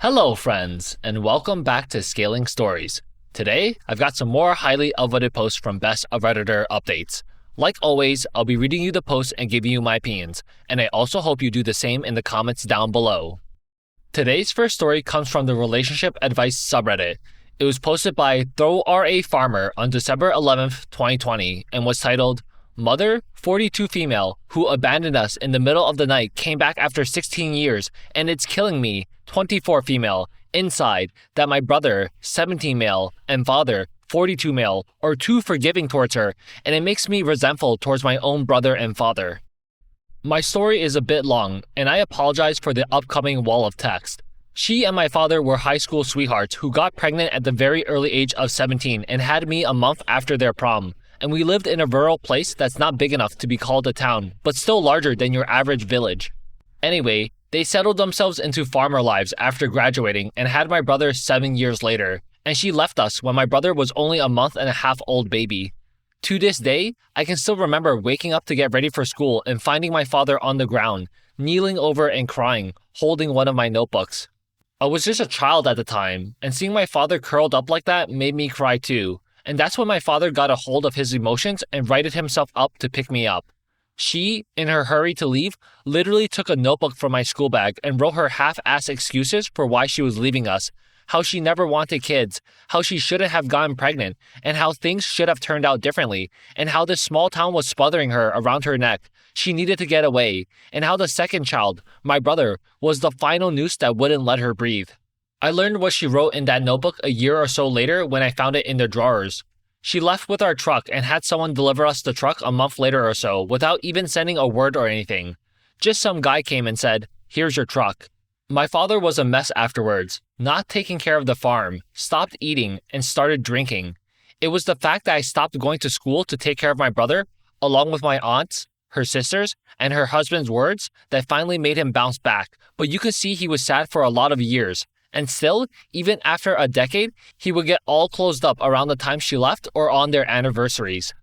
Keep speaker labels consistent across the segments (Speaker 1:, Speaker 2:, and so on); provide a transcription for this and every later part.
Speaker 1: Hello friends, and welcome back to Scaling Stories. Today, I've got some more highly upvoted posts from Best of Redditor updates. Like always, I'll be reading you the posts and giving you my opinions, and I also hope you do the same in the comments down below. Today's first story comes from the Relationship Advice subreddit. It was posted by ThrowRAfarmer on December 11th, 2020, and was titled, Mother, 42 female, who abandoned us in the middle of the night came back after 16 years, and it's killing me, 24 female, inside, that my brother, 17 male, and father, 42 male, are too forgiving towards her, and it makes me resentful towards my own brother and father. My story is a bit long, and I apologize for the upcoming wall of text. She and my father were high school sweethearts who got pregnant at the very early age of 17 and had me a month after their prom. And we lived in a rural place that's not big enough to be called a town, but still larger than your average village. Anyway, they settled themselves into farmer lives after graduating and had my brother 7 years later, and she left us when my brother was only a month and a half old baby. To this day, I can still remember waking up to get ready for school and finding my father on the ground, kneeling over and crying, holding one of my notebooks. I was just a child at the time, and seeing my father curled up like that made me cry too. And that's when my father got a hold of his emotions and righted himself up to pick me up. She, in her hurry to leave, literally took a notebook from my school bag and wrote her half-assed excuses for why she was leaving us, how she never wanted kids, how she shouldn't have gotten pregnant, and how things should have turned out differently, and how this small town was smothering her around her neck. She needed to get away, and how the second child, my brother, was the final noose that wouldn't let her breathe. I learned what she wrote in that notebook a year or so later when I found it in the drawers. She left with our truck and had someone deliver us the truck a month later or so without even sending a word or anything. Just some guy came and said, "Here's your truck." My father was a mess afterwards, not taking care of the farm, stopped eating, and started drinking. It was the fact that I stopped going to school to take care of my brother, along with my aunts, her sisters, and her husband's words that finally made him bounce back, but you could see he was sad for a lot of years. And still, even after a decade, he would get all closed up around the time she left or on their anniversaries.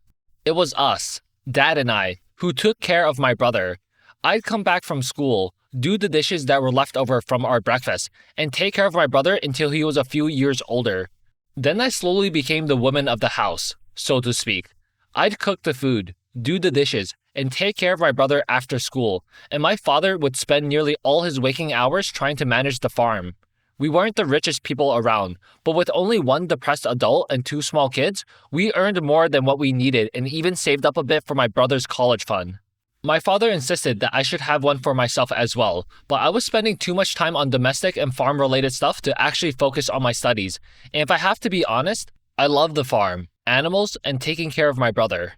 Speaker 1: It was us, Dad and I, who took care of my brother. I'd come back from school, do the dishes that were left over from our breakfast, and take care of my brother until he was a few years older. Then I slowly became the woman of the house, so to speak. I'd cook the food, do the dishes, and take care of my brother after school, and my father would spend nearly all his waking hours trying to manage the farm. We weren't the richest people around, but with only one depressed adult and 2 small kids, we earned more than what we needed and even saved up a bit for my brother's college fund. My father insisted that I should have one for myself as well, but I was spending too much time on domestic and farm-related stuff to actually focus on my studies. And if I have to be honest, I love the farm, animals, and taking care of my brother.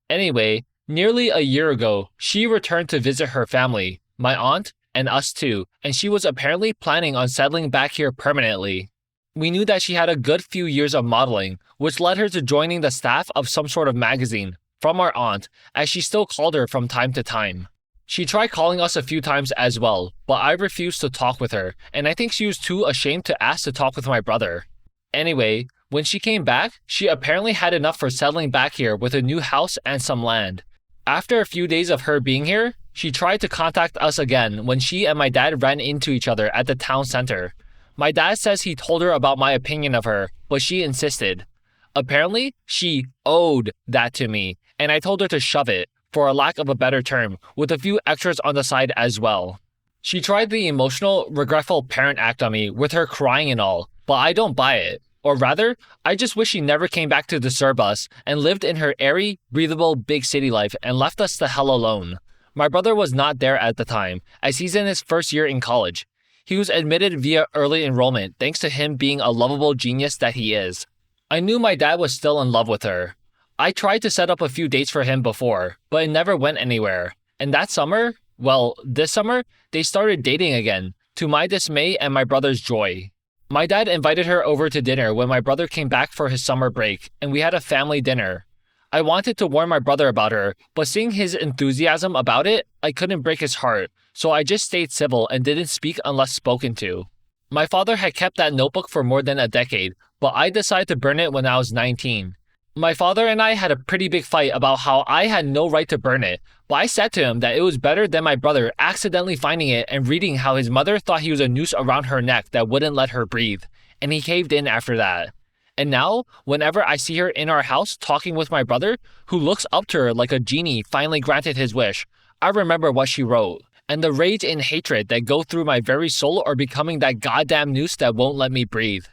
Speaker 1: Anyway, nearly a year ago, she returned to visit her family, my aunt, and us too, and she was apparently planning on settling back here permanently. We knew that she had a good few years of modeling, which led her to joining the staff of some sort of magazine, from our aunt, as she still called her from time to time. She tried calling us a few times as well, but I refused to talk with her, and I think she was too ashamed to ask to talk with my brother. Anyway, when she came back, she apparently had enough for settling back here with a new house and some land. After a few days of her being here, she tried to contact us again when she and my dad ran into each other at the town center. My dad says he told her about my opinion of her, but she insisted. Apparently, she owed that to me, and I told her to shove it, for a lack of a better term, with a few extras on the side as well. She tried the emotional, regretful parent act on me with her crying and all, but I don't buy it. Or rather, I just wish she never came back to disturb us and lived in her airy, breathable big city life and left us the hell alone. My brother was not there at the time, as he's in his first year in college. He was admitted via early enrollment thanks to him being a lovable genius that he is. I knew my dad was still in love with her. I tried to set up a few dates for him before, but it never went anywhere. And that summer, this summer, they started dating again, to my dismay and my brother's joy. My dad invited her over to dinner when my brother came back for his summer break, and we had a family dinner. I wanted to warn my brother about her, but seeing his enthusiasm about it, I couldn't break his heart, so I just stayed civil and didn't speak unless spoken to. My father had kept that notebook for more than a decade, but I decided to burn it when I was 19. My father and I had a pretty big fight about how I had no right to burn it, But I said to him that it was better than my brother accidentally finding it and reading how his mother thought he was a noose around her neck that wouldn't let her breathe, and he caved in after that. And now, whenever I see her in our house talking with my brother, who looks up to her like a genie finally granted his wish, I remember what she wrote, and the rage and hatred that go through my very soul are becoming that goddamn noose that won't let me breathe.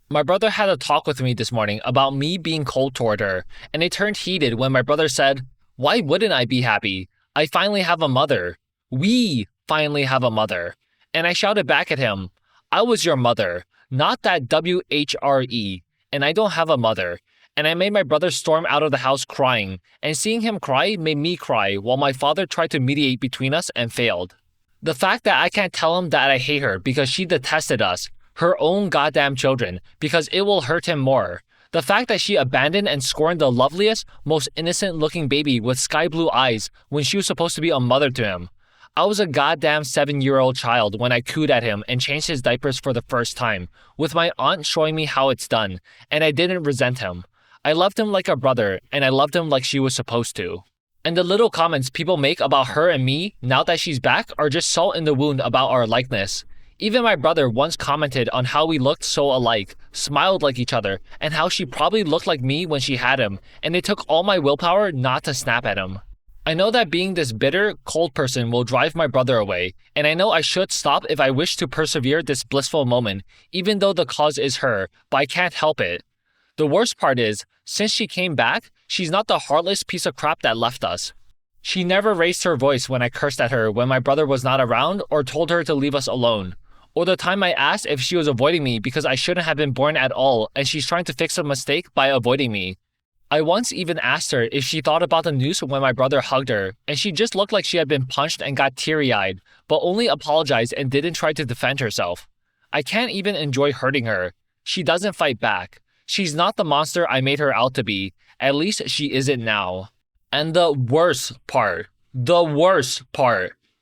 Speaker 1: My brother had a talk with me this morning about me being cold toward her, and it turned heated when my brother said, "Why wouldn't I be happy? I finally have a mother. We finally have a mother." And I shouted back at him, "I was your mother, not that WHRE, and I don't have a mother." And I made my brother storm out of the house crying, and seeing him cry made me cry while my father tried to mediate between us and failed. The fact that I can't tell him that I hate her because she detested us, her own goddamn children, because it will hurt him more. The fact that she abandoned and scorned the loveliest, most innocent-looking baby with sky-blue eyes when she was supposed to be a mother to him. I was a goddamn 7-year-old child when I cooed at him and changed his diapers for the first time, with my aunt showing me how it's done, and I didn't resent him. I loved him like a brother, and I loved him like she was supposed to. And the little comments people make about her and me, now that she's back, are just salt in the wound about our likeness. Even my brother once commented on how we looked so alike, smiled like each other, and how she probably looked like me when she had him, and it took all my willpower not to snap at him. I know that being this bitter, cold person will drive my brother away, and I know I should stop if I wish to persevere this blissful moment, even though the cause is her, but I can't help it. The worst part is, since she came back, she's not the heartless piece of crap that left us. She never raised her voice when I cursed at her when my brother was not around or told her to leave us alone. Or the time I asked if she was avoiding me because I shouldn't have been born at all and she's trying to fix a mistake by avoiding me. I once even asked her if she thought about the news when my brother hugged her, and she just looked like she had been punched and got teary-eyed, but only apologized and didn't try to defend herself. I can't even enjoy hurting her. She doesn't fight back. She's not the monster I made her out to be. At least she isn't now. And the worst part,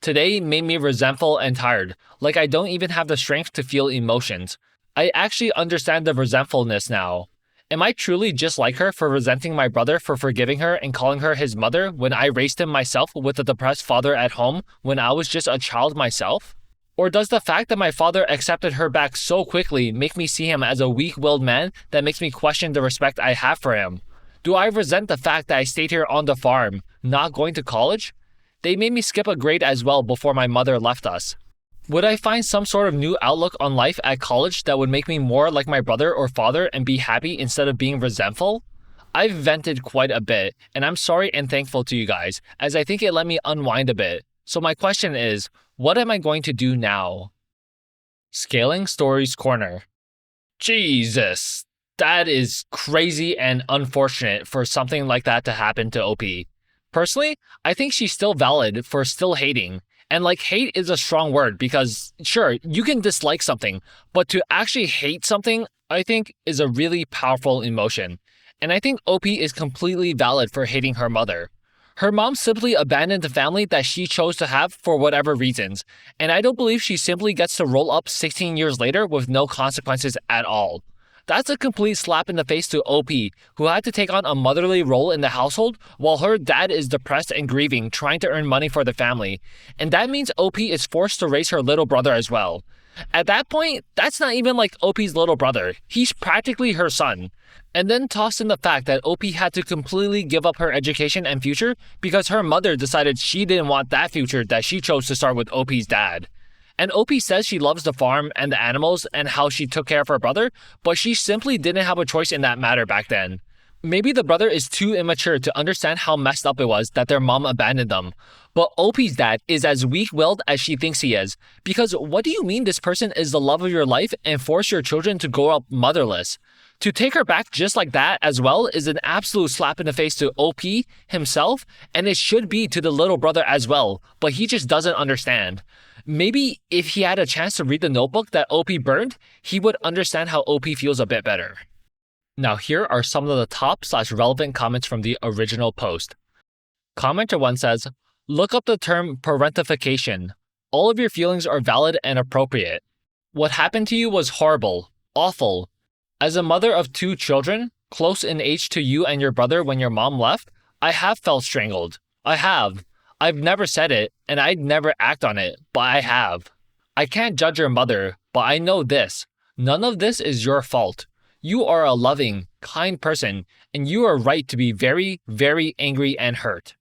Speaker 1: today made me resentful and tired, like I don't even have the strength to feel emotions. I actually understand the resentfulness now. Am I truly just like her for resenting my brother for forgiving her and calling her his mother when I raised him myself with a depressed father at home when I was just a child myself? Or does the fact that my father accepted her back so quickly make me see him as a weak-willed man that makes me question the respect I have for him? Do I resent the fact that I stayed here on the farm, not going to college? They made me skip a grade as well before my mother left us. Would I find some sort of new outlook on life at college that would make me more like my brother or father and be happy instead of being resentful? I've vented quite a bit, and I'm sorry and thankful to you guys, as I think it let me unwind a bit. So my question is, what am I going to do now? Scaling Stories Corner. Jesus, that is crazy and unfortunate for something like that to happen to OP. Personally, I think she's still valid for still hating. And hate is a strong word because, sure, you can dislike something, but to actually hate something, I think, is a really powerful emotion. And I think OP is completely valid for hating her mother. Her mom simply abandoned the family that she chose to have for whatever reasons, and I don't believe she simply gets to roll up 16 years later with no consequences at all. That's a complete slap in the face to OP, who had to take on a motherly role in the household while her dad is depressed and grieving, trying to earn money for the family. And that means OP is forced to raise her little brother as well. At that point, that's not even like OP's little brother. He's practically her son. And then toss in the fact that OP had to completely give up her education and future because her mother decided she didn't want that future that she chose to start with OP's dad. And OP says she loves the farm and the animals and how she took care of her brother, but she simply didn't have a choice in that matter back then. Maybe the brother is too immature to understand how messed up it was that their mom abandoned them. But OP's dad is as weak-willed as she thinks he is. Because what do you mean this person is the love of your life and force your children to grow up motherless? To take her back just like that as well is an absolute slap in the face to OP himself, and it should be to the little brother as well, but he just doesn't understand. Maybe if he had a chance to read the notebook that OP burned, he would understand how OP feels a bit better. Now here are some of the top/relevant comments from the original post. Commenter 1 says, "Look up the term parentification. All of your feelings are valid and appropriate. What happened to you was horrible, awful. As a mother of 2 children, close in age to you and your brother when your mom left, I have felt strangled. I have. I've never said it, and I'd never act on it, but I have. I can't judge your mother, but I know this. None of this is your fault. You are a loving, kind person, and you are right to be very, very angry and hurt.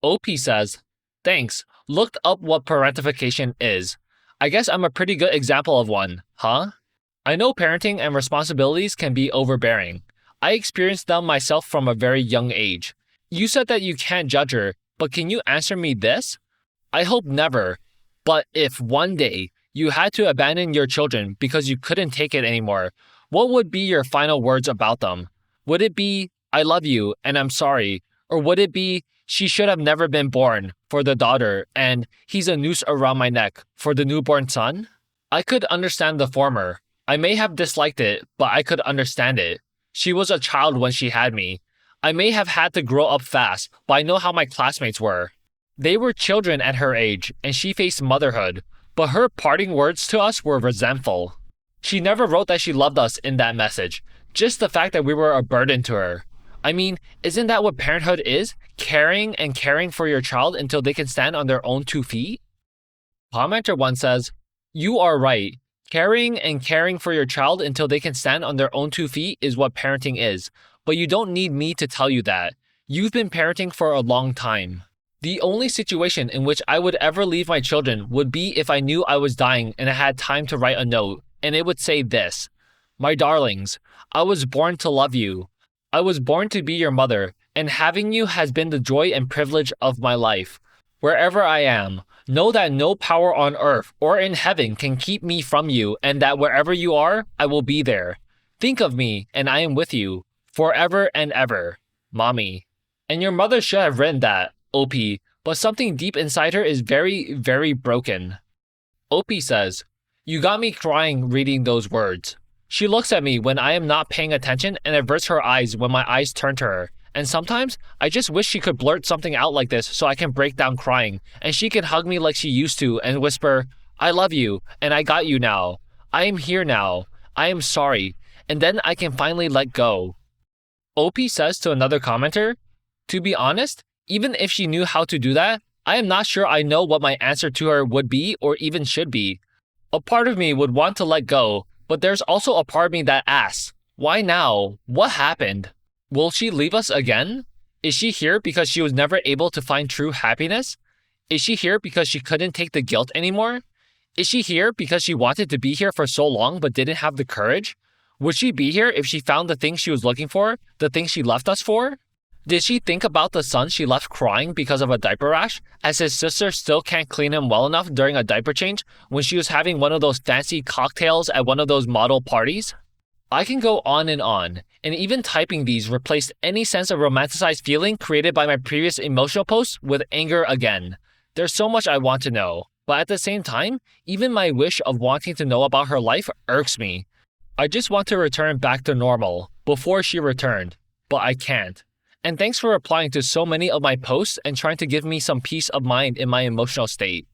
Speaker 1: OP says, thanks, looked up what parentification is. I guess I'm a pretty good example of one, huh? I know parenting and responsibilities can be overbearing. I experienced them myself from a very young age. You said that you can't judge her, but can you answer me this? I hope never, but if one day you had to abandon your children because you couldn't take it anymore, what would be your final words about them? Would it be, I love you and I'm sorry? Or would it be, she should have never been born for the daughter and he's a noose around my neck for the newborn son? I could understand the former. I may have disliked it, but I could understand it. She was a child when she had me. I may have had to grow up fast, but I know how my classmates were. They were children at her age, and she faced motherhood, but her parting words to us were resentful. She never wrote that she loved us in that message, just the fact that we were a burden to her. I mean, isn't that what parenthood is? Caring and caring for your child until they can stand on their own 2 feet? Commenter 1 says, you are right. Caring and caring for your child until they can stand on their own 2 feet is what parenting is. But you don't need me to tell you that. You've been parenting for a long time. The only situation in which I would ever leave my children would be if I knew I was dying and I had time to write a note, and it would say this. My darlings, I was born to love you. I was born to be your mother, and having you has been the joy and privilege of my life. Wherever I am, know that no power on earth or in heaven can keep me from you, and that wherever you are, I will be there. Think of me, and I am with you. Forever and ever, Mommy. And your mother should have written that, OP, but something deep inside her is very, very broken. OP says, you got me crying reading those words. She looks at me when I am not paying attention and averts her eyes when my eyes turn to her. And sometimes, I just wish she could blurt something out like this so I can break down crying, and she can hug me like she used to and whisper, I love you, and I got you now. I am here now. I am sorry. And then I can finally let go. OP says to another commenter, to be honest, even if she knew how to do that, I am not sure I know what my answer to her would be or even should be. A part of me would want to let go, but there's also a part of me that asks, why now? What happened? Will she leave us again? Is she here because she was never able to find true happiness? Is she here because she couldn't take the guilt anymore? Is she here because she wanted to be here for so long but didn't have the courage? Would she be here if she found the things she was looking for, the things she left us for? Did she think about the son she left crying because of a diaper rash, as his sister still can't clean him well enough during a diaper change when she was having one of those fancy cocktails at one of those model parties? I can go on, and even typing these replaced any sense of romanticized feeling created by my previous emotional posts with anger again. There's so much I want to know, but at the same time, even my wish of wanting to know about her life irks me. I just want to return back to normal, before she returned, but I can't. And thanks for replying to so many of my posts and trying to give me some peace of mind in my emotional state.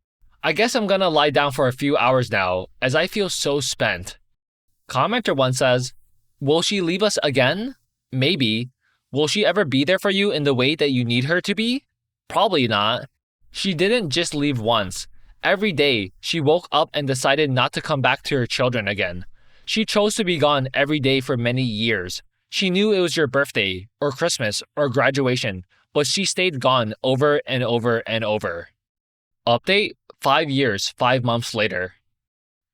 Speaker 1: I guess I'm gonna lie down for a few hours now, as I feel so spent. Commenter 1 says, will she leave us again? Maybe. Will she ever be there for you in the way that you need her to be? Probably not. She didn't just leave once. Every day, she woke up and decided not to come back to her children again. She chose to be gone every day for many years. She knew it was your birthday, or Christmas, or graduation, but she stayed gone over and over and over. Update, 5 years, 5 months later.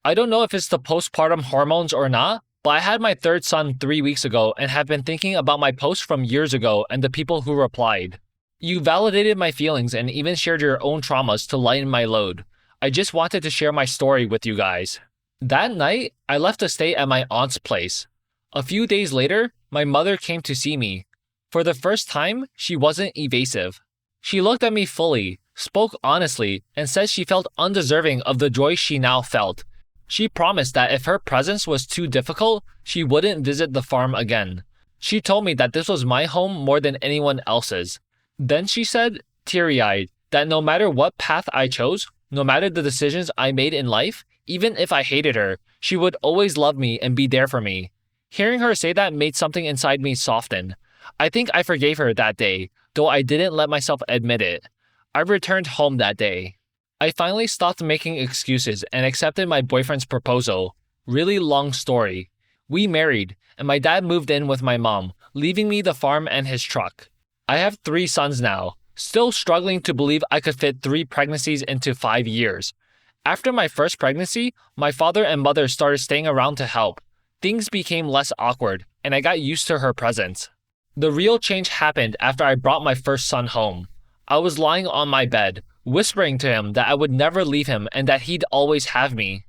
Speaker 1: I don't know if it's the postpartum hormones or not, but I had my third son 3 weeks ago and have been thinking about my post from years ago and the people who replied. You validated my feelings and even shared your own traumas to lighten my load. I just wanted to share my story with you guys. That night, I left to stay at my aunt's place. A few days later, my mother came to see me. For the first time, she wasn't evasive. She looked at me fully, spoke honestly, and said she felt undeserving of the joy she now felt. She promised that if her presence was too difficult, she wouldn't visit the farm again. She told me that this was my home more than anyone else's. Then she said, teary-eyed, that no matter what path I chose, no matter the decisions I made in life, even if I hated her, she would always love me and be there for me. Hearing her say that made something inside me soften. I think I forgave her that day, though I didn't let myself admit it. I returned home that day. I finally stopped making excuses and accepted my boyfriend's proposal. Really long story. We married, and my dad moved in with my mom, leaving me the farm and his truck. I have 3 sons now, still struggling to believe I could fit 3 pregnancies into 5 years. After my first pregnancy, my father and mother started staying around to help. Things became less awkward, and I got used to her presence. The real change happened after I brought my first son home. I was lying on my bed, whispering to him that I would never leave him and that he'd always have me.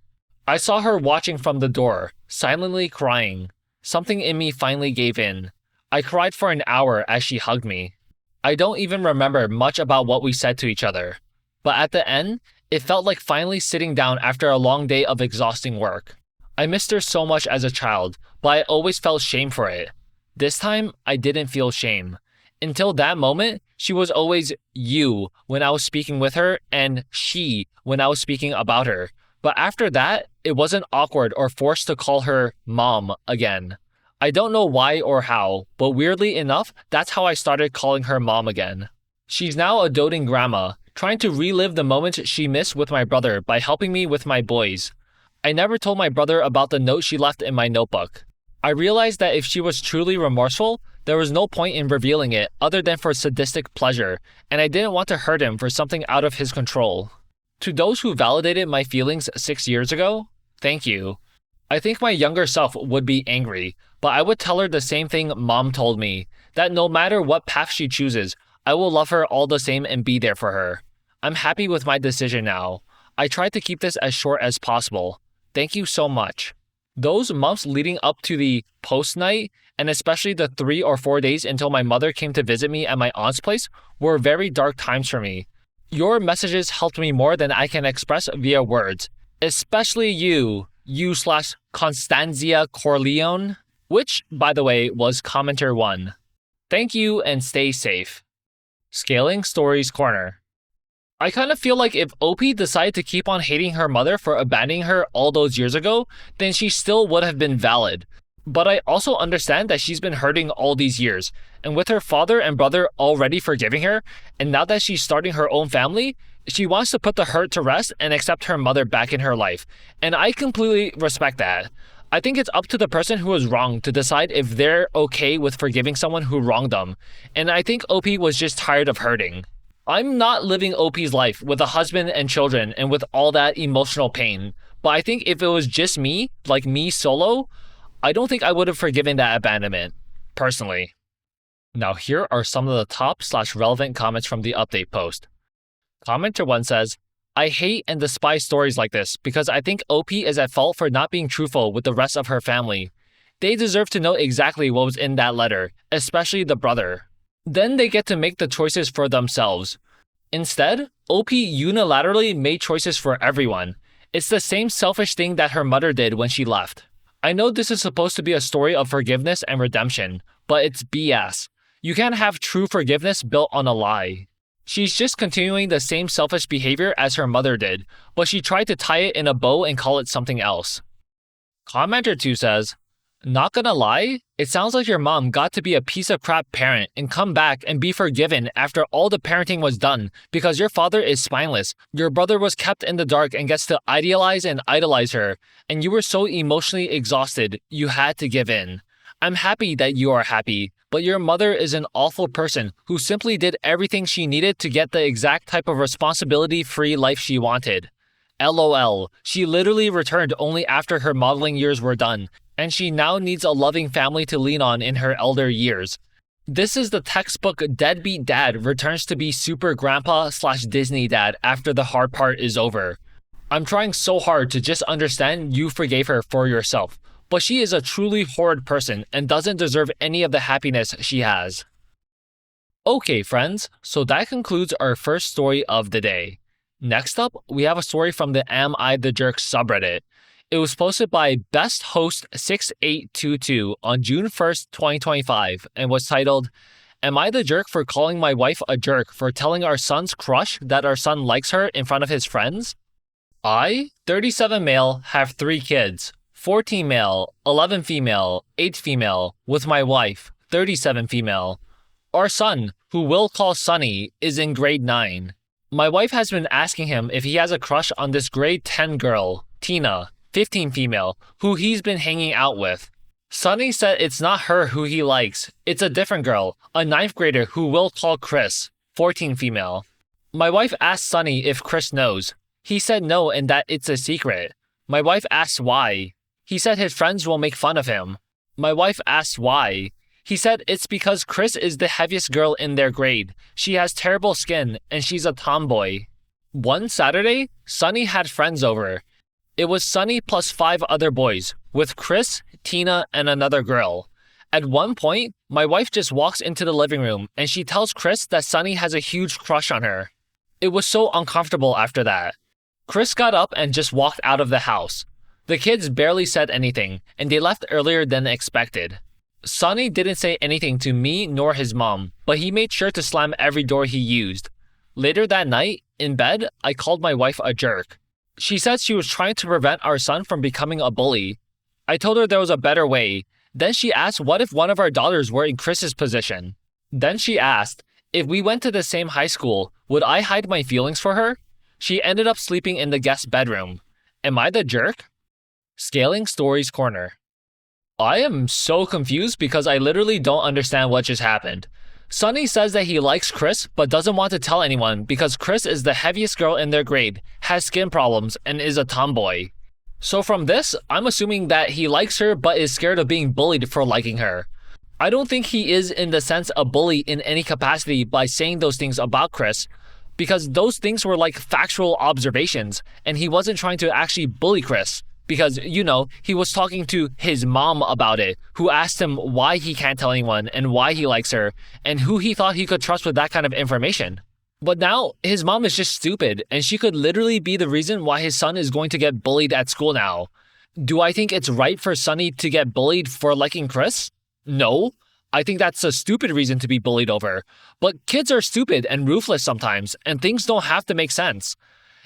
Speaker 1: I saw her watching from the door, silently crying. Something in me finally gave in. I cried for an hour as she hugged me. I don't even remember much about what we said to each other. But at the end, it felt like finally sitting down after a long day of exhausting work. I missed her so much as a child, but I always felt shame for it. This time, I didn't feel shame. Until that moment, she was always you when I was speaking with her and she when I was speaking about her. But after that, it wasn't awkward or forced to call her mom again. I don't know why or how, but weirdly enough, that's how I started calling her mom again. She's now a doting grandma, trying to relive the moments she missed with my brother by helping me with my boys. I never told my brother about the note she left in my notebook. I realized that if she was truly remorseful, there was no point in revealing it other than for sadistic pleasure, and I didn't want to hurt him for something out of his control. To those who validated my feelings 6 years ago, thank you. I think my younger self would be angry, but I would tell her the same thing Mom told me, that no matter what path she chooses, I will love her all the same and be there for her. I'm happy with my decision now. I tried to keep this as short as possible. Thank you so much. Those months leading up to the post night, and especially the 3 or 4 days until my mother came to visit me at my aunt's place, were very dark times for me. Your messages helped me more than I can express via words, especially you/Constanzia Corleone, which, by the way, was commenter 1. Thank you and stay safe. Scaling Stories Corner. I kind of feel like if OP decided to keep on hating her mother for abandoning her all those years ago, then she still would have been valid. But I also understand that she's been hurting all these years, and with her father and brother already forgiving her, and now that she's starting her own family, she wants to put the hurt to rest and accept her mother back in her life. And I completely respect that. I think it's up to the person who was wronged to decide if they're okay with forgiving someone who wronged them. And I think OP was just tired of hurting. I'm not living OP's life with a husband and children and with all that emotional pain. But I think if it was just me, like me solo, I don't think I would have forgiven that abandonment, personally. Now here are some of the top/relevant comments from the update post. Commenter 1 says, I hate and despise stories like this because I think OP is at fault for not being truthful with the rest of her family. They deserve to know exactly what was in that letter, especially the brother. Then they get to make the choices for themselves. Instead, OP unilaterally made choices for everyone. It's the same selfish thing that her mother did when she left. I know this is supposed to be a story of forgiveness and redemption, but it's BS. You can't have true forgiveness built on a lie. She's just continuing the same selfish behavior as her mother did, but she tried to tie it in a bow and call it something else. Commenter 2 says, not gonna lie, it sounds like your mom got to be a piece of crap parent and come back and be forgiven after all the parenting was done because your father is spineless, your brother was kept in the dark and gets to idealize and idolize her, and you were so emotionally exhausted, you had to give in. I'm happy that you are happy, but your mother is an awful person who simply did everything she needed to get the exact type of responsibility-free life she wanted. LOL, she literally returned only after her modeling years were done, and she now needs a loving family to lean on in her elder years. This is the textbook deadbeat dad returns to be super grandpa/Disney dad after the hard part is over. I'm trying so hard to just understand you forgave her for yourself, but she is a truly horrid person and doesn't deserve any of the happiness she has. Okay friends, so that concludes our first story of the day. Next up, we have a story from the Am I the Jerk subreddit. It was posted by besthost6822 on June 1st, 2025, and was titled, Am I the jerk for calling my wife a jerk for telling our son's crush that our son likes her in front of his friends? I, 37 male, have 3 kids, 14 male, 11 female, 8 female, with my wife, 37 female. Our son, who we'll call Sonny, is in grade 9. My wife has been asking him if he has a crush on this grade 10 girl, Tina, 15 female, who he's been hanging out with. Sunny said it's not her who he likes, it's a different girl, a 9th grader who we'll call Chris, 14 female. My wife asked Sunny if Chris knows. He said no and that it's a secret. My wife asked why. He said his friends will make fun of him. My wife asked why. He said it's because Chris is the heaviest girl in their grade. She has terrible skin and she's a tomboy. One Saturday, Sunny had friends over. It was Sunny plus 5 other boys, with Chris, Tina, and another girl. At one point, my wife just walks into the living room and she tells Chris that Sunny has a huge crush on her. It was so uncomfortable after that. Chris got up and just walked out of the house. The kids barely said anything, and they left earlier than expected. Sunny didn't say anything to me nor his mom, but he made sure to slam every door he used. Later that night, in bed, I called my wife a jerk. She said she was trying to prevent our son from becoming a bully. I told her there was a better way. Then she asked what if one of our daughters were in Chris's position. Then she asked, if we went to the same high school, would I hide my feelings for her? She ended up sleeping in the guest bedroom. Am I the jerk? Scaling Stories Corner. I am so confused because I literally don't understand what just happened. Sunny says that he likes Chris but doesn't want to tell anyone because Chris is the heaviest girl in their grade, has skin problems, and is a tomboy. So from this, I'm assuming that he likes her but is scared of being bullied for liking her. I don't think he is in the sense a bully in any capacity by saying those things about Chris, because those things were like factual observations and he wasn't trying to actually bully Chris. Because, he was talking to his mom about it, who asked him why he can't tell anyone and why he likes her, and who he thought he could trust with that kind of information. But now, his mom is just stupid, and she could literally be the reason why his son is going to get bullied at school now. Do I think it's right for Sunny to get bullied for liking Chris? No. I think that's a stupid reason to be bullied over. But kids are stupid and ruthless sometimes, and things don't have to make sense.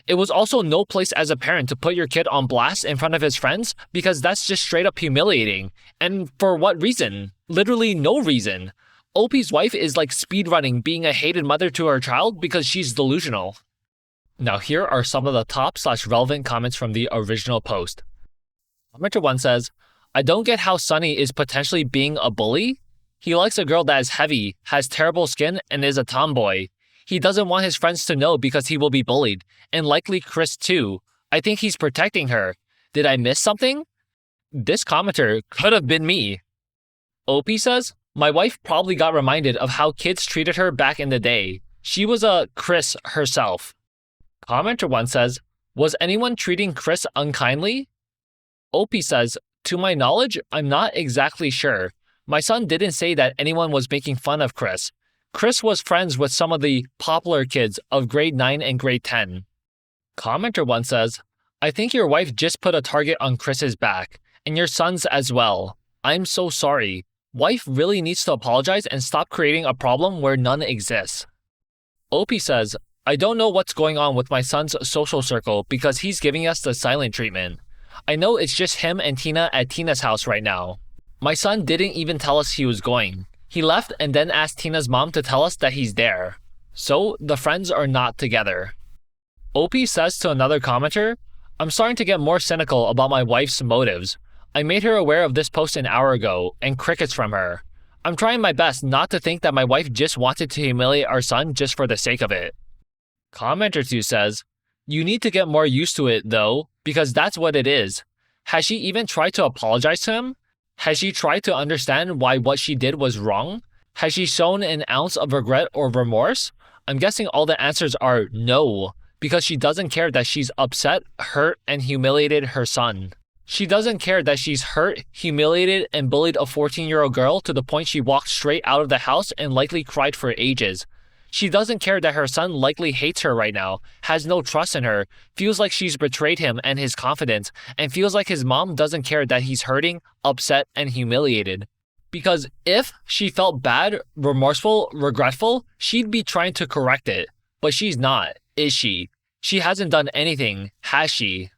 Speaker 1: It was also no place as a parent to put your kid on blast in front of his friends because that's just straight up humiliating. And for what reason? Literally no reason. OP's wife is like speedrunning being a hated mother to her child because she's delusional. Now here are some of the top/relevant comments from the original post. Commenter 1 says, I don't get how Sunny is potentially being a bully. He likes a girl that is heavy, has terrible skin, and is a tomboy. He doesn't want his friends to know because he will be bullied, and likely Chris too. I think he's protecting her. Did I miss something? This commenter could have been me. OP says, my wife probably got reminded of how kids treated her back in the day. She was a Chris herself. Commenter 1 says, was anyone treating Chris unkindly? OP says, to my knowledge, I'm not exactly sure. My son didn't say that anyone was making fun of Chris. Chris was friends with some of the popular kids of grade 9 and grade 10. Commenter 1 says, I think your wife just put a target on Chris's back, and your son's as well. I'm so sorry. Wife really needs to apologize and stop creating a problem where none exists. OP says, I don't know what's going on with my son's social circle because he's giving us the silent treatment. I know it's just him and Tina at Tina's house right now. My son didn't even tell us he was going. He left and then asked Tina's mom to tell us that he's there. So, the friends are not together. OP says to another commenter, I'm starting to get more cynical about my wife's motives. I made her aware of this post an hour ago, and crickets from her. I'm trying my best not to think that my wife just wanted to humiliate our son just for the sake of it. Commenter 2 says, you need to get more used to it though, because that's what it is. Has she even tried to apologize to him? Has she tried to understand why what she did was wrong? Has she shown an ounce of regret or remorse? I'm guessing all the answers are no, because she doesn't care that she's upset, hurt, and humiliated her son. She doesn't care that she's hurt, humiliated, and bullied a 14-year-old girl to the point she walked straight out of the house and likely cried for ages. She doesn't care that her son likely hates her right now, has no trust in her, feels like she's betrayed him and his confidence, and feels like his mom doesn't care that he's hurting, upset, and humiliated. Because if she felt bad, remorseful, regretful, she'd be trying to correct it. But she's not, is she? She hasn't done anything, has she?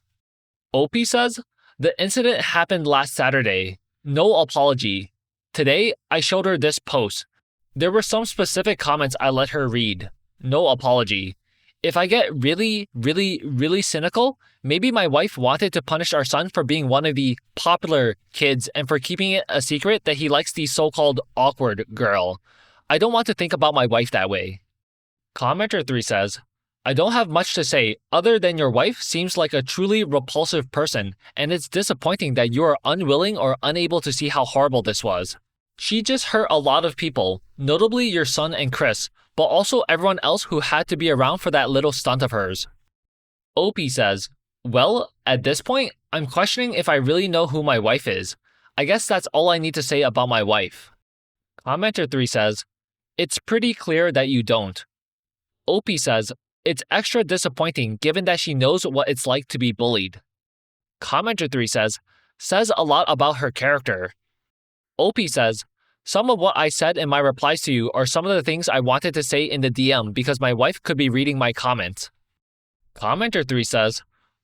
Speaker 1: OP says, the incident happened last Saturday. No apology. Today, I showed her this post. There were some specific comments I let her read. No apology. If I get really cynical, maybe my wife wanted to punish our son for being one of the popular kids and for keeping it a secret that he likes the so-called awkward girl. I don't want to think about my wife that way. Commenter 3 says, I don't have much to say other than your wife seems like a truly repulsive person, and it's disappointing that you are unwilling or unable to see how horrible this was. She just hurt a lot of people, notably your son and Chris, but also everyone else who had to be around for that little stunt of hers. OP says, well, at this point, I'm questioning if I really know who my wife is. I guess that's all I need to say about my wife. Commenter 3 says, it's pretty clear that you don't. OP says, it's extra disappointing given that she knows what it's like to be bullied. Commenter 3 says a lot about her character. OP says, some of what I said in my replies to you are some of the things I wanted to say in the DM because my wife could be reading my comments. Commenter 3 says,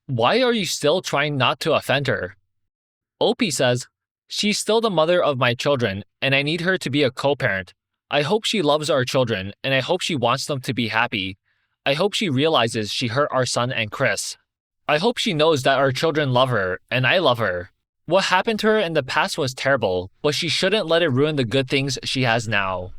Speaker 1: why are you still trying not to offend her? OP says, she's still the mother of my children and I need her to be a co-parent. I hope she loves our children and I hope she wants them to be happy. I hope she realizes she hurt our son and Chris. I hope she knows that our children love her and I love her. What happened to her in the past was terrible, but she shouldn't let it ruin the good things she has now.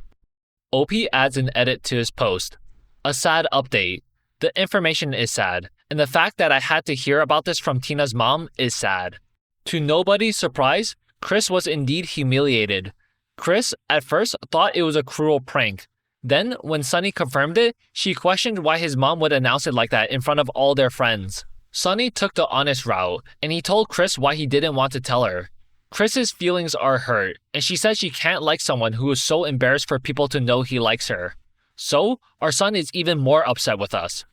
Speaker 1: OP adds an edit to his post. A sad update. The information is sad, and the fact that I had to hear about this from Tina's mom is sad. To nobody's surprise, Chris was indeed humiliated. Chris, at first, thought it was a cruel prank. Then, when Sunny confirmed it, she questioned why his mom would announce it like that in front of all their friends. Sunny took the honest route, and he told Chris why he didn't want to tell her. Chris's feelings are hurt, and she said she can't like someone who is so embarrassed for people to know he likes her. So, our son is even more upset with us.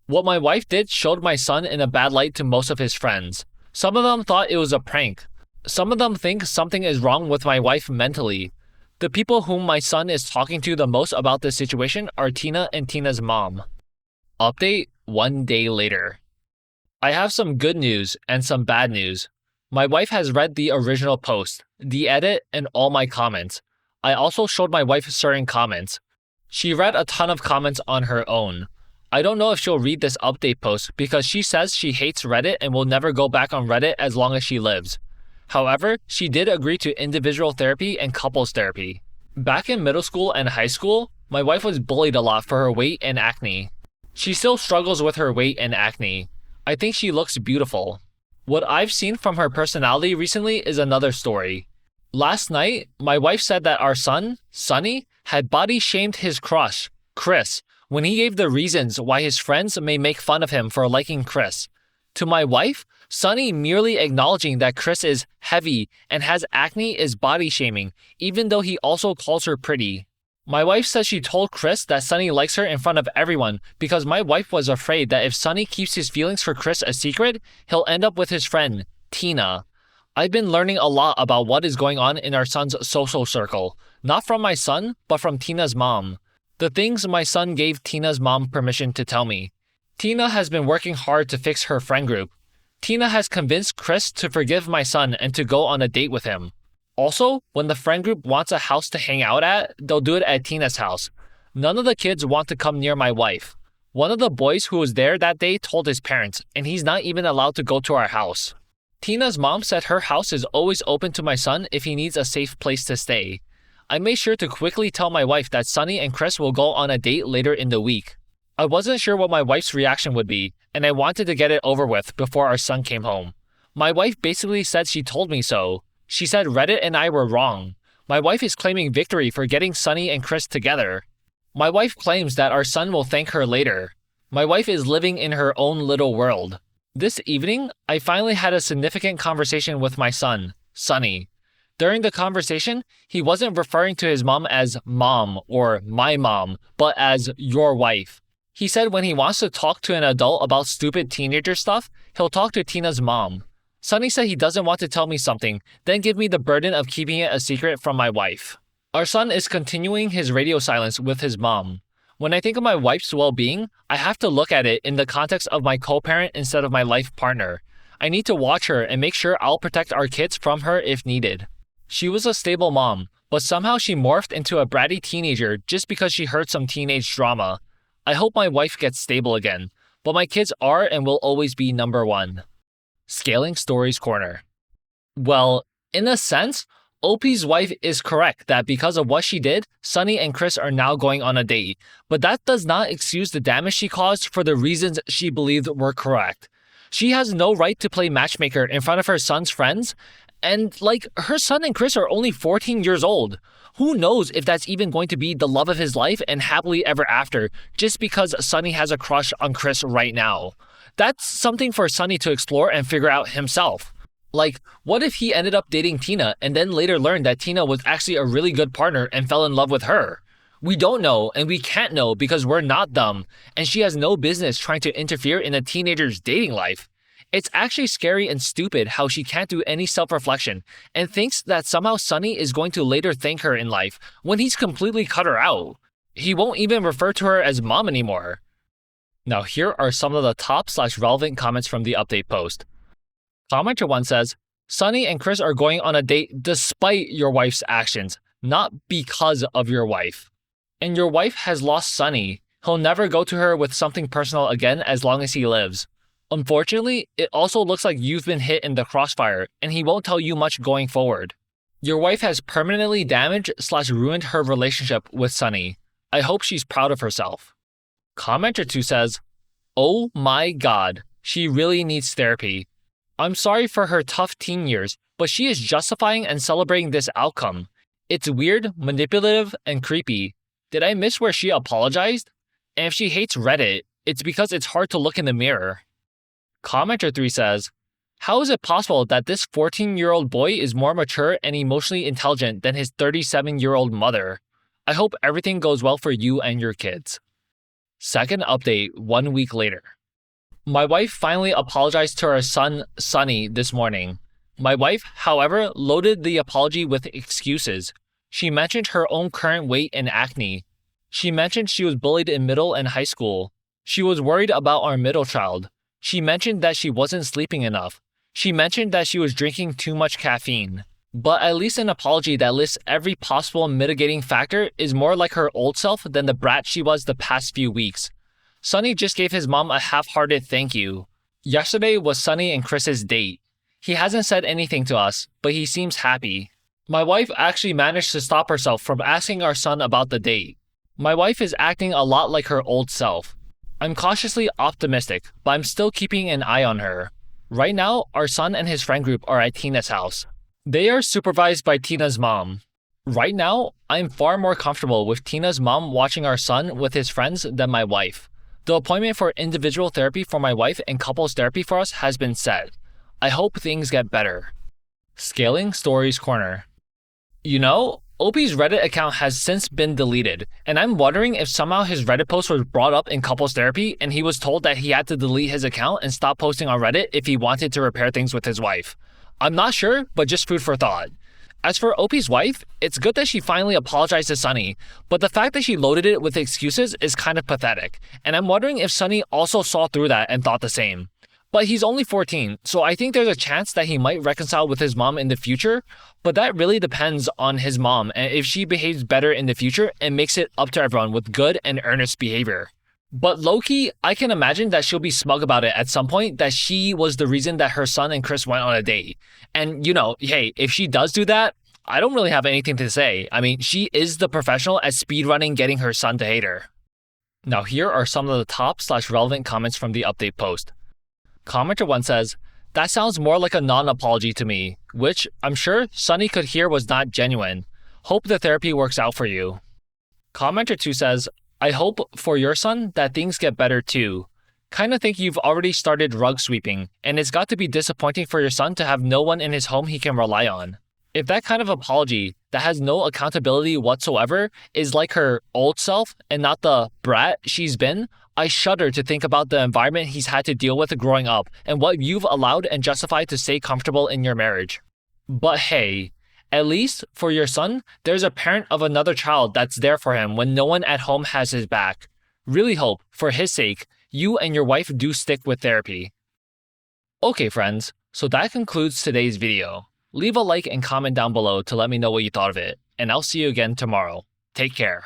Speaker 1: What my wife did showed my son in a bad light to most of his friends. Some of them thought it was a prank. Some of them think something is wrong with my wife mentally. The people whom my son is talking to the most about this situation are Tina and Tina's mom. Update 1 day later. I have some good news and some bad news. My wife has read the original post, the edit, and all my comments. I also showed my wife certain comments. She read a ton of comments on her own. I don't know if she'll read this update post because she says she hates Reddit and will never go back on Reddit as long as she lives. However, she did agree to individual therapy and couples therapy. Back in middle school and high school, my wife was bullied a lot for her weight and acne. She still struggles with her weight and acne. I think she looks beautiful. What I've seen from her personality recently is another story. Last night, my wife said that our son, Sunny, had body shamed his crush, Chris, when he gave the reasons why his friends may make fun of him for liking Chris. To my wife, Sunny merely acknowledging that Chris is heavy and has acne is body shaming, even though he also calls her pretty. My wife says she told Chris that Sunny likes her in front of everyone because my wife was afraid that if Sunny keeps his feelings for Chris a secret, he'll end up with his friend, Tina. I've been learning a lot about what is going on in our son's social circle, not from my son, but from Tina's mom. The things my son gave Tina's mom permission to tell me. Tina has been working hard to fix her friend group. Tina has convinced Chris to forgive my son and to go on a date with him. Also, when the friend group wants a house to hang out at, they'll do it at Tina's house. None of the kids want to come near my wife. One of the boys who was there that day told his parents, and he's not even allowed to go to our house. Tina's mom said her house is always open to my son if he needs a safe place to stay. I made sure to quickly tell my wife that Sunny and Chris will go on a date later in the week. I wasn't sure what my wife's reaction would be, and I wanted to get it over with before our son came home. My wife basically said she told me so. She said Reddit and I were wrong. My wife is claiming victory for getting Sunny and Chris together. My wife claims that our son will thank her later. My wife is living in her own little world. This evening, I finally had a significant conversation with my son, Sunny. During the conversation, he wasn't referring to his mom as mom or my mom, but as your wife. He said when he wants to talk to an adult about stupid teenager stuff, he'll talk to Tina's mom. Sunny said he doesn't want to tell me something, then give me the burden of keeping it a secret from my wife. Our son is continuing his radio silence with his mom. When I think of my wife's well-being, I have to look at it in the context of my co-parent instead of my life partner. I need to watch her and make sure I'll protect our kids from her if needed. She was a stable mom, but somehow she morphed into a bratty teenager just because she heard some teenage drama. I hope my wife gets stable again, but my kids are and will always be number one. Scaling Stories Corner. Well, in a sense, OP's wife is correct that because of what she did, Sunny and Chris are now going on a date, but that does not excuse the damage she caused for the reasons she believed were correct. She has no right to play matchmaker in front of her son's friends, and her son and Chris are only 14 years old. Who knows if that's even going to be the love of his life and happily ever after, just because Sunny has a crush on Chris right now. That's something for Sunny to explore and figure out himself. What if he ended up dating Tina and then later learned that Tina was actually a really good partner and fell in love with her? We don't know, and we can't know because we're not dumb, and she has no business trying to interfere in a teenager's dating life. It's actually scary and stupid how she can't do any self-reflection and thinks that somehow Sunny is going to later thank her in life when he's completely cut her out. He won't even refer to her as mom anymore. Now here are some of the top/relevant comments from the update post. Commenter 1 says, Sunny and Chris are going on a date despite your wife's actions, not because of your wife. And your wife has lost Sunny. He'll never go to her with something personal again as long as he lives. Unfortunately, it also looks like you've been hit in the crossfire, and he won't tell you much going forward. Your wife has permanently damaged/ruined her relationship with Sunny. I hope she's proud of herself. Commenter 2 says, oh my god, she really needs therapy. I'm sorry for her tough teen years, but she is justifying and celebrating this outcome. It's weird, manipulative, and creepy. Did I miss where she apologized? And if she hates Reddit, it's because it's hard to look in the mirror. Commenter 3 says, how is it possible that this 14-year-old boy is more mature and emotionally intelligent than his 37-year-old mother? I hope everything goes well for you and your kids. Second update 1 week later. My wife finally apologized to her son, Sunny, this morning. My wife, however, loaded the apology with excuses. She mentioned her own current weight and acne. She mentioned she was bullied in middle and high school. She was worried about our middle child. She mentioned that she wasn't sleeping enough. She mentioned that she was drinking too much caffeine. But at least an apology that lists every possible mitigating factor is more like her old self than the brat she was the past few weeks. Sunny just gave his mom a half-hearted thank you. Yesterday was Sunny and Chris's date. He hasn't said anything to us, but he seems happy. My wife actually managed to stop herself from asking our son about the date. My wife is acting a lot like her old self. I'm cautiously optimistic, but I'm still keeping an eye on her. Right now, our son and his friend group are at Tina's house. They are supervised by Tina's mom. Right now, I'm far more comfortable with Tina's mom watching our son with his friends than my wife. The appointment for individual therapy for my wife and couples therapy for us has been set. I hope things get better. Scaling Stories Corner. You know, OP's Reddit account has since been deleted, and I'm wondering if somehow his Reddit post was brought up in couples therapy and he was told that he had to delete his account and stop posting on Reddit if he wanted to repair things with his wife. I'm not sure, but just food for thought. As for OP's wife, it's good that she finally apologized to Sunny, but the fact that she loaded it with excuses is kind of pathetic, and I'm wondering if Sunny also saw through that and thought the same. But he's only 14, so I think there's a chance that he might reconcile with his mom in the future, but that really depends on his mom and if she behaves better in the future and makes it up to everyone with good and earnest behavior. But low-key, I can imagine that she'll be smug about it at some point that she was the reason that her son and Chris went on a date. And hey, if she does do that, I don't really have anything to say. I mean, she is the professional at speedrunning getting her son to hate her. Now here are some of the top/relevant comments from the update post. Commenter 1 says, that sounds more like a non-apology to me, which I'm sure Sunny could hear was not genuine. Hope the therapy works out for you. Commenter 2 says, I hope for your son that things get better too. Kinda think you've already started rug sweeping, and it's got to be disappointing for your son to have no one in his home he can rely on. If that kind of apology that has no accountability whatsoever is like her old self and not the brat she's been, I shudder to think about the environment he's had to deal with growing up and what you've allowed and justified to stay comfortable in your marriage. But hey, at least for your son, there's a parent of another child that's there for him when no one at home has his back. Really hope, for his sake, you and your wife do stick with therapy. Okay friends, so that concludes today's video. Leave a like and comment down below to let me know what you thought of it, and I'll see you again tomorrow. Take care.